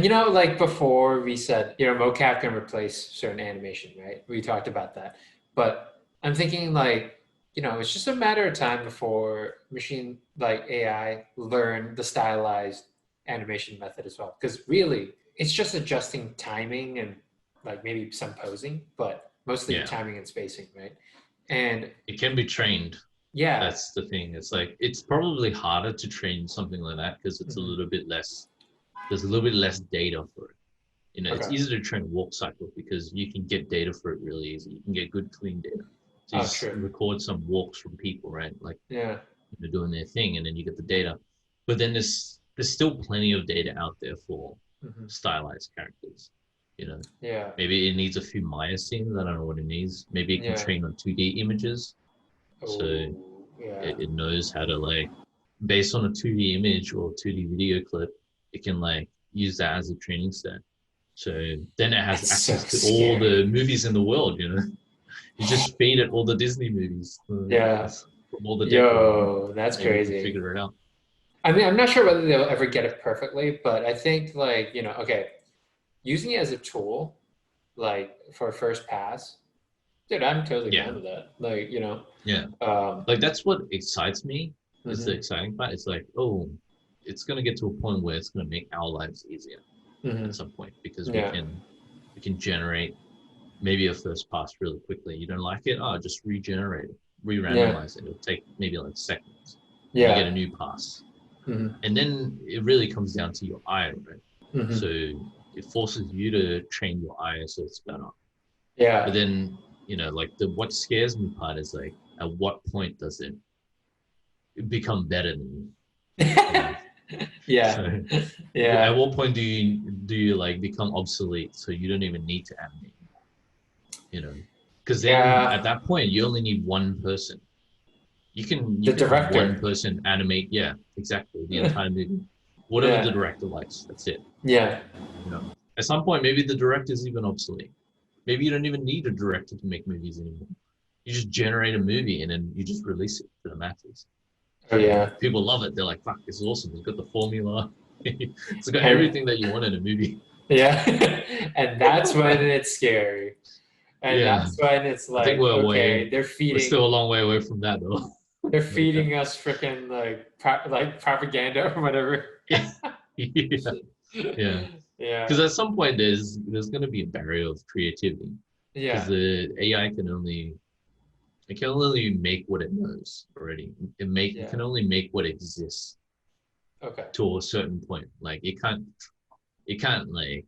And like before we said, mocap can replace certain animation, right? We talked about that. But I'm thinking like, it's just a matter of time before machine like AI learn the stylized animation method as well. Because really, it's just adjusting timing and like maybe some posing, but mostly Yeah, timing and spacing, right? And it can be trained. yeah. That's the thing. It's like it's probably harder to train something like that because it's a Hmm. little bit less. There's a little bit less data for it. It's Okay. easier to train a walk cycle because you can get data for it really easy. You can get good, clean data. So you Oh, just true. record some walks from people, right? Like Yeah. doing their thing, and then you get the data. But then there's still plenty of data out there for Hmm. stylized characters. You know, Yeah. maybe it needs a few Maya scenes. I don't know what it needs. Maybe it can Yeah. train on 2D images, so Oh, yeah. it knows how to like based on a 2D image or 2D video clip, it can like use that as a training set. So then it has That's so access to all scary. the movies in the world. You just feed it all the Disney movies Yeah. from all the decades, Yo, that's and it can crazy. figure it out. I mean, I'm not sure whether they'll ever get it perfectly, but I think like, okay, using it as a tool, like for a first pass, dude, I'm totally Yeah, down with that. Like, yeah. um, Like that's what excites me. Is the hmm exciting part. It's like, oh, it's gonna get to a point where it's gonna make our lives easier hmm at some point because we yeah, can we can generate maybe a first pass really quickly. You don't like it? Oh, just regenerate it, yeah, re-randomize it. It'll take maybe like seconds, and you get yeah, a new pass. hmm And then it really comes down to your eye, right? hmm So it forces you to train your eye so it's better. But yeah, then, like the what scares me part is like, at what point does it become better than you? You know, yeah, so at yeah, what point do you like become obsolete so you don't even need to animate anymore? You know, because then yeah. at that point you only need one person. You The can have one director. person animate, yeah, exactly the entire movie, whatever the Yeah, director likes. That's it. yeah. You know, at some point maybe the director is even obsolete. Maybe you don't even need a director to make movies anymore. You just generate a movie and then you just release it to the masses. Oh, And yeah. people love it. They're like, fuck, this is awesome. It's got the formula. It's got And everything that you want in a movie. yeah, and that's when it's scary. And Yeah. that's when it's I think like, okay, we're still a long way away from that though. they're Like, feeding us freaking like propaganda or whatever. yeah. Yeah. Yeah. Yeah, Because at some point there's going to be a barrier of creativity because yeah, the AI can only make what it knows already. It yeah. can only make what exists Okay. to a certain point. Like it can't like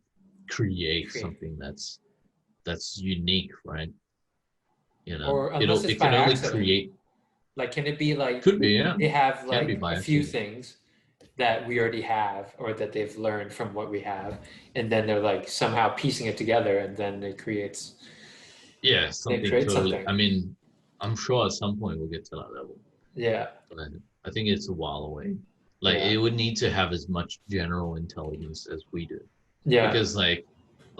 create Create. something that's unique, right? Or unless It'll it's it by can only accident. create. Like, can it be like Could be, yeah, they have can be like by a few accident. things that we already have or that they've learned from what we have, and then they're like somehow piecing it together, and then Yeah, it something creates totally. something. I mean, I'm sure at some point we'll get to that level, Yeah, but I think it's a while away. Like yeah, it would need to have as much general intelligence as we do, yeah. because like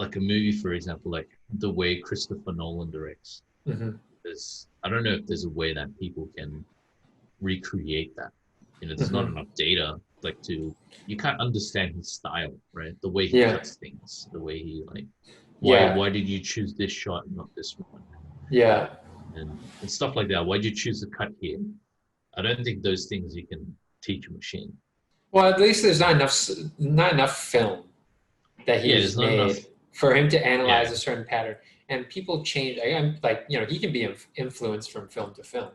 a movie, for example, like the way Christopher Nolan directs, Hmm. I don't know if there's a way that people can recreate that. There's not Hmm. enough data you can't understand his style, right? The way he Yeah, cuts things, the way he like yeah, why did you choose this shot and not this one? yeah. And stuff like that. Why did you choose to cut here? I don't think those things you can teach a machine. Well, at least there's not enough film that Yeah, he's there's not enough. made for him to Yeah, analyze a certain pattern. And people change. I'm like, he can be influenced from film to film.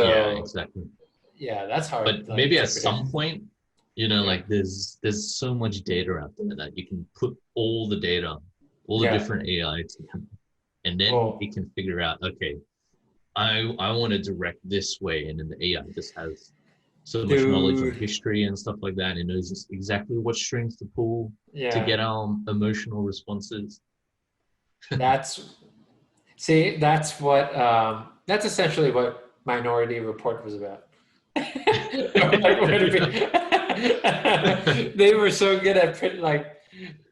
yeah, So exactly. yeah, that's hard But like maybe to at predict. some point, Yeah, like there's so much data out there that you can put all the data, all the yeah. different AI together, and then Well, it can figure out, okay, I want to direct this way, and then the AI just has so much knowledge on dude, history and stuff like that. And it knows just exactly what strings to pull to yeah. get our emotional responses. That's see, that's essentially what Minority Report was about. Or like would it be? They were so good at like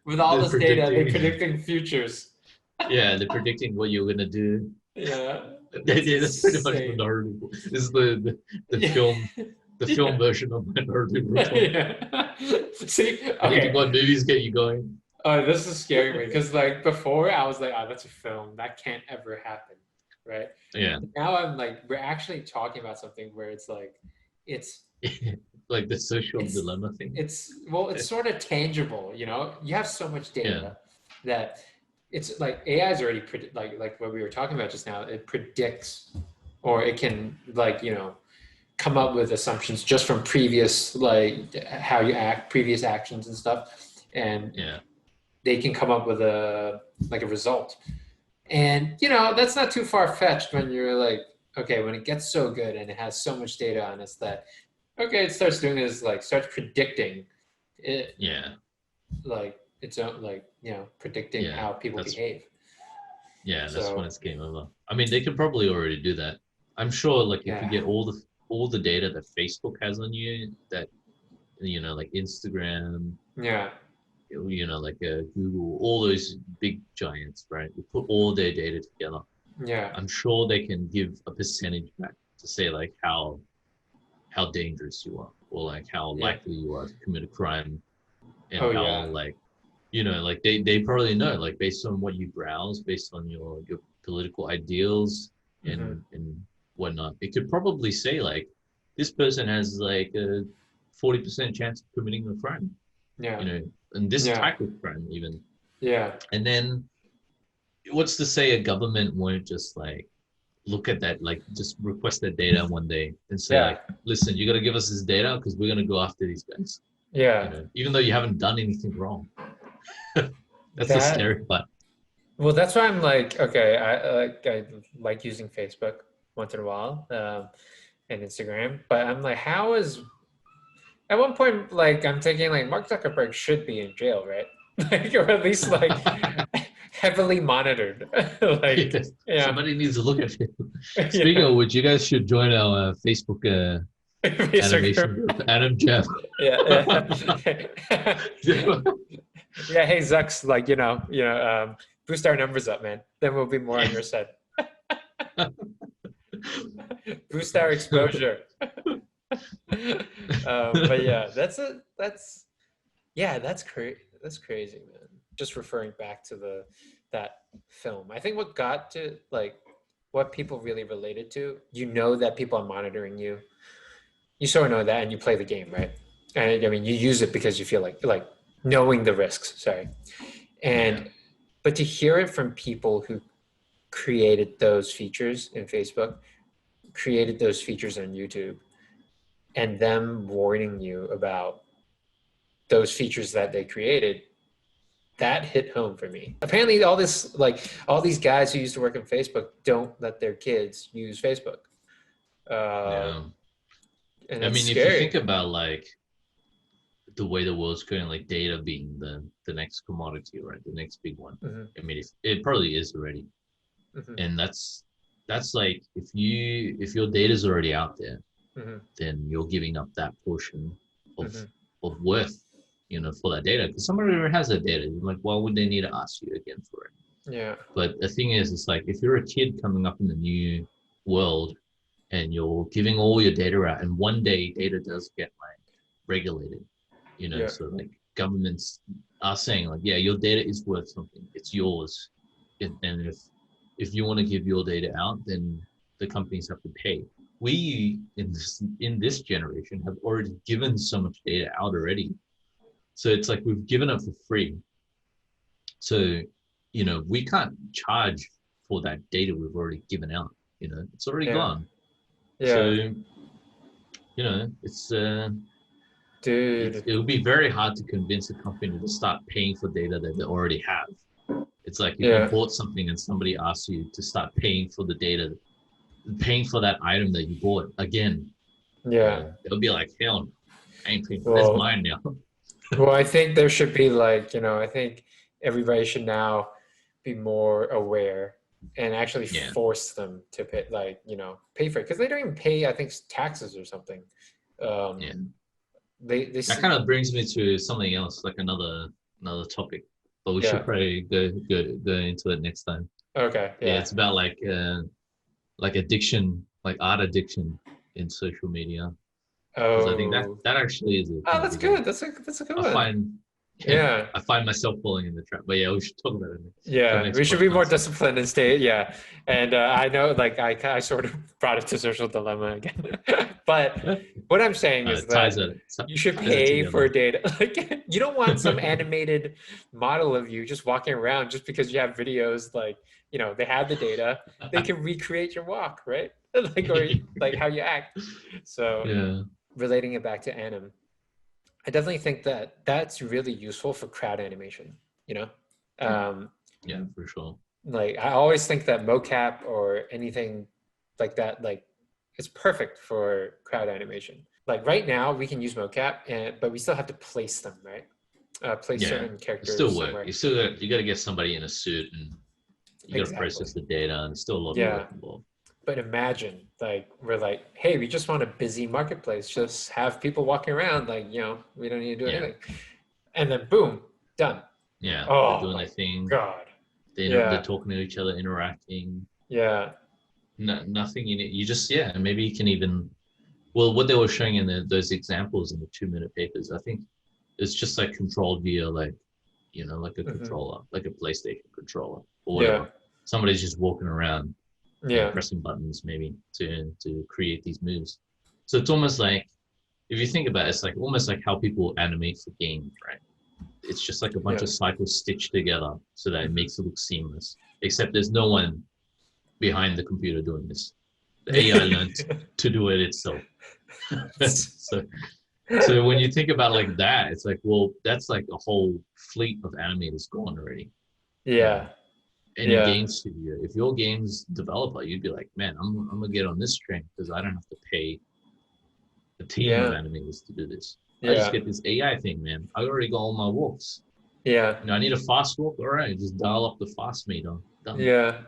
with all They're this data, they're predicting, predicting futures. yeah, they're predicting what you're gonna do. Yeah, that's That's pretty much insane. Minority. This is the Yeah. film. The Yeah. film version of Minority Report. Yeah. See, Thinking okay. what movies get you going. Oh, this is scaring me because like before I was like, oh, that's a film. That can't ever happen. Right. Yeah. Now I'm like, we're actually talking about something where it's like, it's Like the social it's dilemma thing. it's sort of tangible, you know. You have so much Yeah. data that it's like AI is already like what we were talking about just now. It predicts, or it can like come up with assumptions just from previous like how you act, previous actions and stuff, and Yeah. they can come up with a like a result. And that's not too far fetched when you're like, okay, when it gets so good and it has so much data on us that okay, it starts doing this like starts predicting it Yeah. like its own like predicting Yeah. how people That's behave. that's when So it's game over. I mean, they could probably already do that. I'm sure like if you yeah, get all the data that Facebook has on you, that like Instagram, yeah, like Google, all those big giants, right? You put all their data together. yeah. I'm sure they can give a percentage back to say like how dangerous you are, or like how Yeah. likely you are to commit a crime, and Oh how yeah. like like they probably know, like based on what you browse, based on your political ideals Hmm. and whatnot. It could probably say like this person has like a 40% chance of committing a crime, Yeah. and this Yeah. type of crime even. Yeah. And then what's to say a government won't just like look at that, like just request that data one day and say Yeah. like, listen, you got to give us this data because we're going to go after these guys, Yeah. even though you haven't done anything wrong. That's the That scary part. well, that's why I'm like, okay, I like using Facebook once in a while, and Instagram, but I'm like, how is at one point like I'm thinking like Mark Zuckerberg should be in jail, right? Like or at least like heavily monitored. Like Yes, yeah. somebody needs to look at it. Speaking Yeah. of which, you guys should join our Facebook animation Instagram. group, animjam. Yeah, yeah. Yeah, hey Zucks, like boost our numbers up, man. Then we'll be more on your side. Boost our exposure. But yeah, that's crazy, man. Just referring back to that film. I think what got to like what people really related to, that people are monitoring you. You sort of know that, and you play the game, right? And I mean, you use it because you feel like knowing the risks. Sorry, Yeah, and but to hear it from people who created those features in Facebook, created those features on YouTube, and them warning you about those features that they created, that hit home for me. Apparently, all these guys who used to work in Facebook don't let their kids use Facebook, uh, yeah. and I that's mean, if you think scary. about like the way the world's going, like data being the next commodity, right? The next big one. Hmm. I mean, it probably is already, Hmm. and that's like if your data is already out there, Hmm. then you're giving up that portion of Hmm. of worth, for that data. Because somebody already has that data. You're like, why would they need to ask you again for it? Yeah. But the thing is, it's like if you're a kid coming up in the new world and you're giving all your data out, and one day data does get like regulated, Yeah. so like governments are saying like, yeah, your data is worth something, it's yours, and if you want to give your data out, then the companies have to pay. We in this generation have already given so much data out already, so it's like we've given it for free. So we can't charge for that data we've already given out. It's already Yeah. gone. So Yeah. it's Dude. it would be very hard to convince a company to start paying for data that they already have. It's like if you Yeah. bought something and somebody asks you to start paying for the data, paying for that item that you bought again, Yeah. they'll be like, hell no, I ain't paying. That's Well, mine now. well, I think there should be like, I think everybody should now be more aware and actually Yeah. force them to pay, like, pay for it because they don't even pay, I think, taxes or something. Yeah. Um, they That kind of brings me to something else, like another topic, but we should yeah. probably go into it next time. Okay. Yeah, Yeah. it's about like addiction, like art addiction in social media. because I think Oh, that actually is a oh, thing. that's Because like good. That's a good I one. find Yeah. I find myself falling in the trap. But yeah, we should talk about it. The Yeah, next we should be more podcast. disciplined and stay. Yeah, and I know, like, I sort of brought it to social dilemma again, but what I'm saying is Ties that you should ties it pay together. for data. Like, you don't want some animated model of you just walking around just because you have videos. Like, they have the data, they can recreate your walk, right? Like, or like how you act. So Yeah, relating it back to anim, I definitely think that that's really useful for crowd animation. You know. Um, yeah, for sure. like, I always think that mocap or anything like that, like, it's perfect for crowd animation. Like right now we can use mocap, but we still have to place them, right? Place Yeah, certain it still characters work. somewhere. You got to get somebody in a suit and you got to Exactly. process the data, and still a lot of work Yeah. involved. But imagine, like, we're like, hey, we just want a busy marketplace. Just have people walking around, like, we don't need to do Yeah, anything. And then boom, done. yeah, they're Oh doing my their thing. God. They're Yeah. talking to each other, interacting. Yeah. No, nothing in it. You just and maybe you can even what they were showing in those examples in the 2 minute papers. I think it's just like controlled via like like a Hmm. controller, like a PlayStation controller or Yeah. whatever. Somebody's just walking around, Yeah. pressing buttons maybe to create these moves. So it's almost like if you think about it, it's like almost like how people animate for games, right? It's just like a bunch Yeah. of cycles stitched together so that it Hmm. makes it look seamless. Except there's no one behind the computer doing this. The AI learned Yeah. to do it itself. So when you think about it like that, it's like, well, that's like a whole fleet of animators gone already. You know, Yeah. any Yeah. game studio, if you're a games developer, you'd be like, man, I'm gonna get on this train because I don't have to pay a team of Yeah. animators to do this. I just Yeah. get this AI thing, man. I already got all my walks. Yeah. I need a fast walk. All right, just dial up the fast meter. Done. Yeah.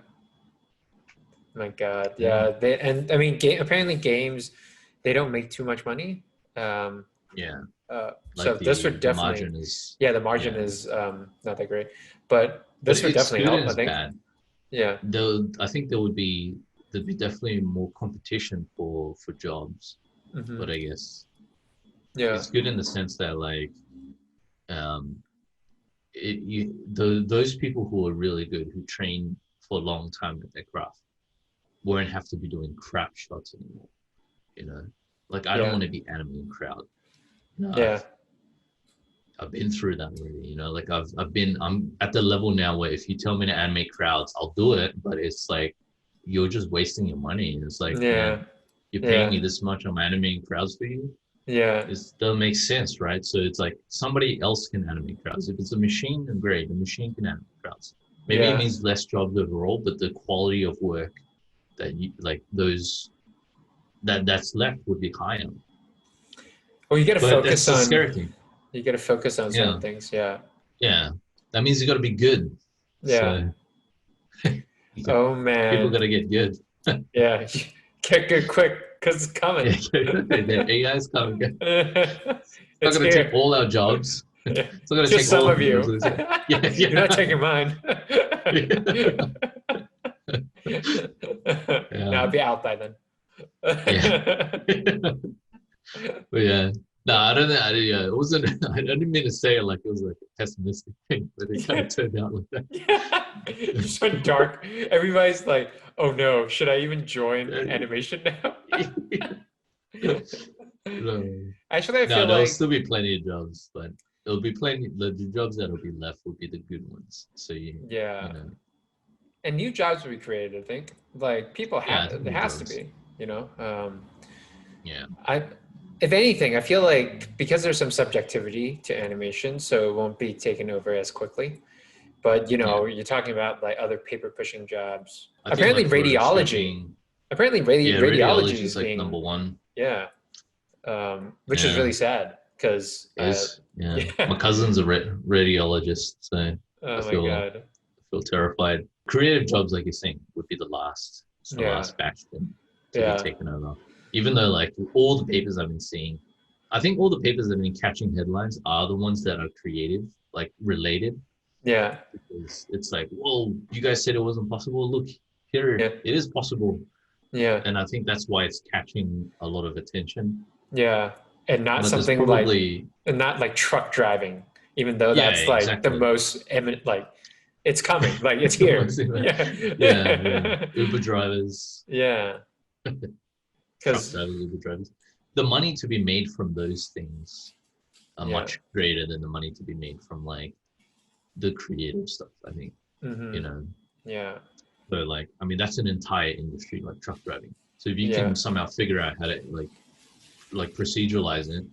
My God. Yeah, Yeah. And I mean, apparently games, they don't make too much money. Um, yeah. so Like this would the definitely, margin is, yeah, the margin yeah, is not that great, but but this would it's definitely good and help, I it's think. bad. Yeah. Though I think there'd be definitely more competition for jobs, Hmm. but I guess Yeah. it's good in the sense that like um those people who are really good who train for a long time at their craft won't have to be doing crap shots anymore. You know, like I don't Yeah. want to be animating crowd. No, Yeah. I've been through that already. Like I'm at the level now where if you tell me to animate crowds, I'll do it, but it's like you're just wasting your money. And it's like, Yeah. man, you're paying Yeah. me this much, I'm animating crowds for you. Yeah. It doesn't make sense, right? So it's like somebody else can animate crowds. If it's a machine, then great. The machine can animate crowds. Maybe it Yeah. means less jobs overall, but the quality of work that you like those that's left would be higher. Well, But that's the scary thing. you got to focus on certain Yeah. things. Yeah. Yeah. That means you gotta be good. Yeah. So Oh people man. gotta get good. Yeah. Get good quick because it's coming. Yeah, the AI is coming. It's not It's gonna take here. all our jobs. It's not gonna Just take some all of of you. those. Yeah, You're not yeah. taking mine. Yeah. No, I'll be out by then. Yeah. But yeah. No, I don't know. Yeah, it wasn't. I didn't mean to say it like it was like a pessimistic thing, but it kind of Yeah. turned out like Yeah. You just went dark. Everybody's like, oh no, should I even join that. animation now? No, Actually, I no, feel there'll still like, be plenty of jobs, but it'll be plenty. The jobs that'll be left will be the good ones. So you yeah. know, And new jobs will be created, I think. Like people yeah, I have, think there new has to jobs. be, you know. Yeah, I, if anything, I feel like because there's some subjectivity to animation, so it won't be taken over as quickly. But yeah. you're talking about like other paper pushing jobs. I think like photoshopping. Apparently Yeah, radiology radiology is is like being, number one. yeah, which is Yeah, really sad because, it is. Yeah, yeah. my cousin's a radiologist, so I Oh my feel God. terrified. Creative jobs, like you're saying, would be the last. It's the Yeah. last bastion to be Yeah. taken over. Even though, like, all the papers I've been seeing, I think all the papers that have been catching headlines are the ones that are creative, like related, Yeah. because it's like, whoa, you guys said it wasn't possible. Look, here Yeah. it is possible. Yeah. And I think that's why it's catching a lot of attention. Yeah. And not But there's something like, probably and not like truck driving, even though yeah, that's like the exactly. most eminent, like it's coming, like it's here. Yeah. Yeah. Uber drivers, Yeah. truck Because, drivers, Uber drivers. The money to be made from those things are yeah. much greater than the money to be made from like the creative stuff, I think, you Hmm. know. Yeah. So like, I mean, that's an entire industry, like truck driving. So if you Yeah. can somehow figure out how to like proceduralize it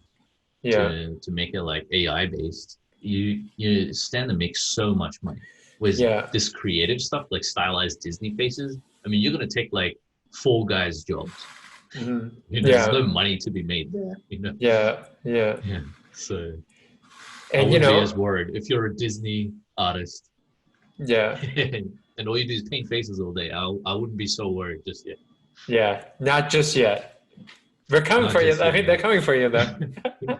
Yeah. to make it like AI based, you stand to make so much money. Whereas Yeah. this creative stuff, like stylized Disney faces, I mean, you're gonna take like four guys' jobs. Hmm. You know, there's no Yeah. money to be made there. You know, Yeah. Yeah. yeah. So I And, wouldn't be as worried if you're a Disney artist yeah. and all you do is paint faces all day. I wouldn't be so worried just yet. Yeah. Not just yet. We're coming Not for you. just I yet. think they're coming for you, though. Yeah.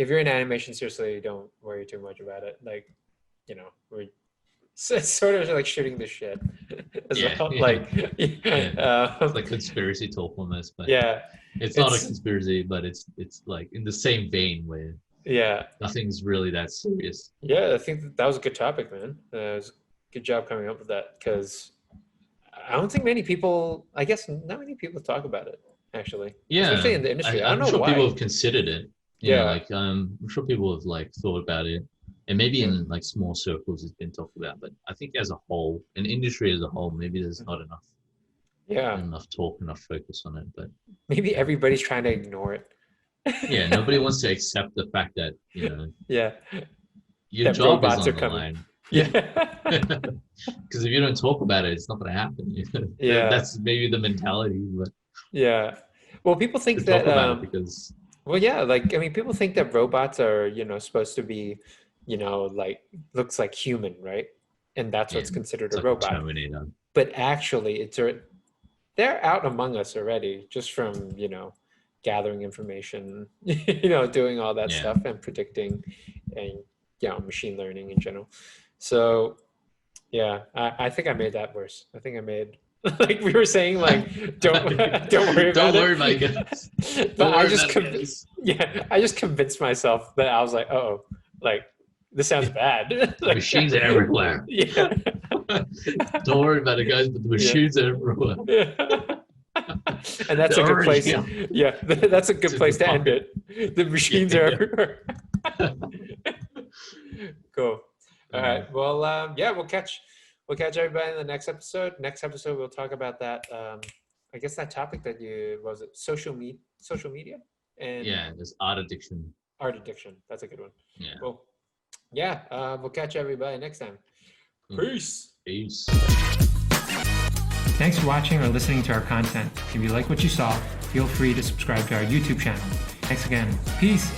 If you're in animation, seriously, don't worry too much about it. Like, we're it's sort of like shooting the shit as Yeah, well. yeah, Like, yeah. It's um, like conspiracy talk almost, but yeah, it's not a it's conspiracy, but it's like in the same vein where yeah, nothing's really that serious. yeah. I think that was a good topic, man. It was good job coming up with that because I don't think many people. I guess not many people talk about it actually, especially Yeah, in the industry. I don't I'm know sure people why. have considered it. You know, Yeah, like I'm sure people have like thought about it, and maybe yeah, in like small circles it's been talked about. But I think as a whole, an industry as a whole, maybe there's not yeah. enough talk, enough focus on it. But Maybe yeah, everybody's trying to ignore it. yeah, nobody wants to accept the fact that Yeah, your that job is robots are on the coming. line. Yeah, Yeah, because if you don't talk about it, it's not going to happen. yeah, That's maybe the mentality, but yeah. Well, people think to that talk about it because well, yeah, like I mean, people think that robots are, supposed to be, like looks like human, right? And that's yeah, what's considered it's a like a robot. Terminator. But actually, they're out among us already, just from, gathering information, doing all that Yeah, stuff and predicting and, machine learning in general. So yeah, I think I made that worse. I think I made like we were saying, like don't don't worry don't about worry, my it. guys. But Don't worry about it, guys. yeah, I just convinced myself that I was like, oh, like this sounds bad. The Like machines are everywhere. yeah, Don't worry about it, guys. But the yeah, machines are everywhere. yeah. And that's They're a good already place. here. Yeah, that's a good To place to debunk end it. it. The Yeah, machines are yeah. everywhere. Cool. All Uh, right. Well, yeah, we'll catch everybody in the next episode. Next episode, we'll talk about that. I guess that topic that was it social media and yeah, there's art addiction. art addiction. That's a good one. Yeah. Cool. Yeah. We'll catch everybody next time. Mm. Peace. Peace. Thanks for watching or listening to our content. If you like what you saw, feel free to subscribe to our YouTube channel. Thanks again. Peace.